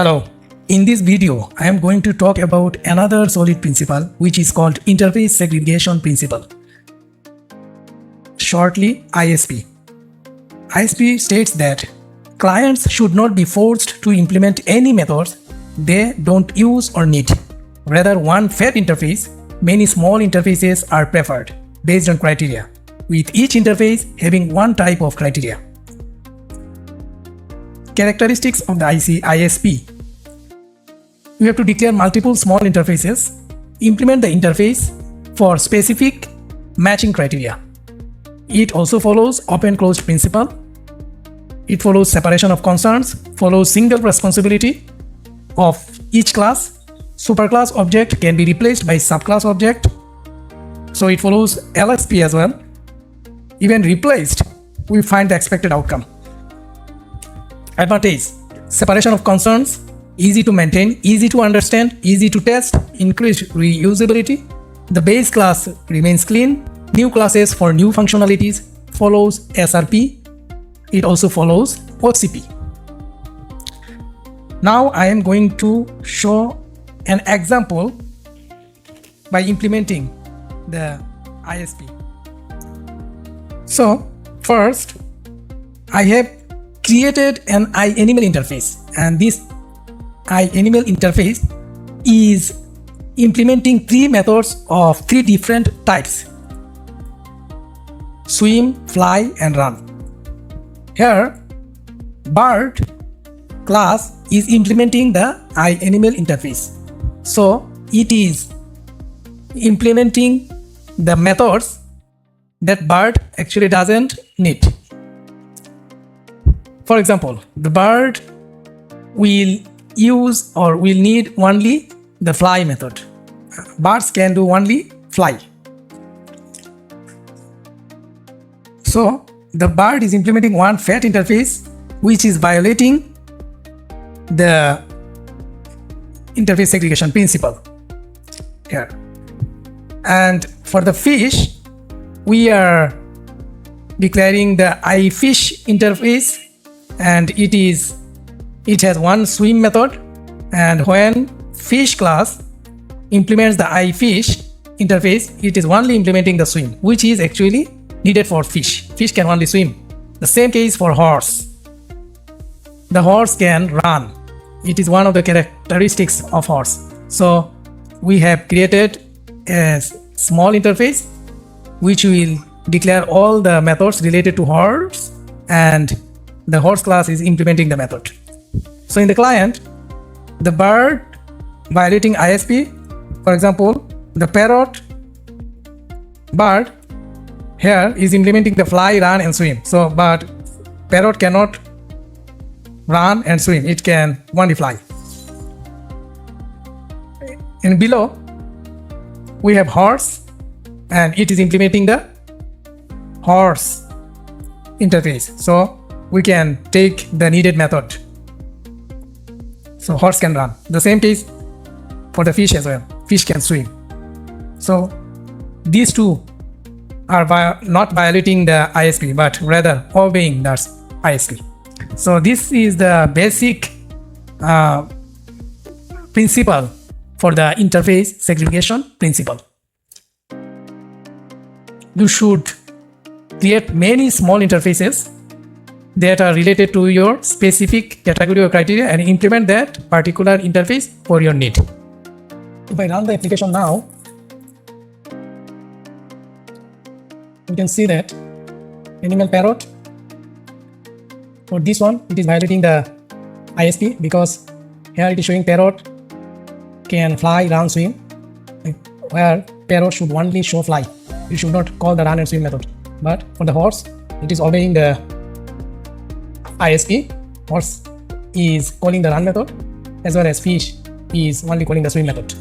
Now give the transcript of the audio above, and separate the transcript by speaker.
Speaker 1: Hello, in this video I am going to talk about another solid principle which is called Interface Segregation Principle, shortly ISP. ISP states that clients should not be forced to implement any methods they don't use or need. Rather, one fat interface, many small interfaces are preferred based on criteria, with each interface having one type of criteria. Characteristics of the ISP. We have to declare multiple small interfaces, implement the interface for specific matching criteria. It also follows open-closed principle. It follows separation of concerns, follows single responsibility of each class. Superclass object can be replaced by subclass object. So it follows LSP as well. Even replaced, we find the expected outcome. Advantage: separation of concerns, easy to maintain, easy to understand, easy to test, increased reusability. The base class remains clean. New classes for new functionalities, follows SRP. It also follows OCP. Now I am going to show an example by implementing the ISP. So first, I have created an iAnimal interface, and this iAnimal interface is implementing three methods of three different types: swim, fly, and run. Here, bird class is implementing the iAnimal interface. So it is implementing the methods that bird actually doesn't need. For example, the bird will use or will need only the fly method. Birds can do only fly. So the bird is implementing one fat interface which is violating the interface segregation principle here. And for the fish, we are declaring the iFish interface, and it has one swim method, and when fish class implements the iFish interface, it is only implementing the swim, which is actually needed for fish. Fish can only swim. The same case for horse. The horse can run. It is one of the characteristics of horse. So we have created a small interface which will declare all the methods related to horse, and the horse class is implementing the method. So in the client, the bird violating ISP, for example, the parrot bird here is implementing the fly, run, and swim. So, but parrot cannot run and swim, it can only fly. And below, we have horse, and it is implementing the horse interface. So we can take the needed method. So horse can run. The same case for the fish as well. Fish can swim. So these two are not violating the ISP, but rather obeying the ISP. So this is the basic principle for the interface segregation principle. You should create many small interfaces that are related to your specific category or criteria and implement that particular interface for your need. If I run the application now, you can see that animal parrot, for this one it is violating the ISP because here it is showing parrot can fly, run, swim, where parrot should only show fly. You should not call the run and swim method. But for the horse, it is obeying the ISP. Horse is calling the run method, as well as fish is only calling the swim method.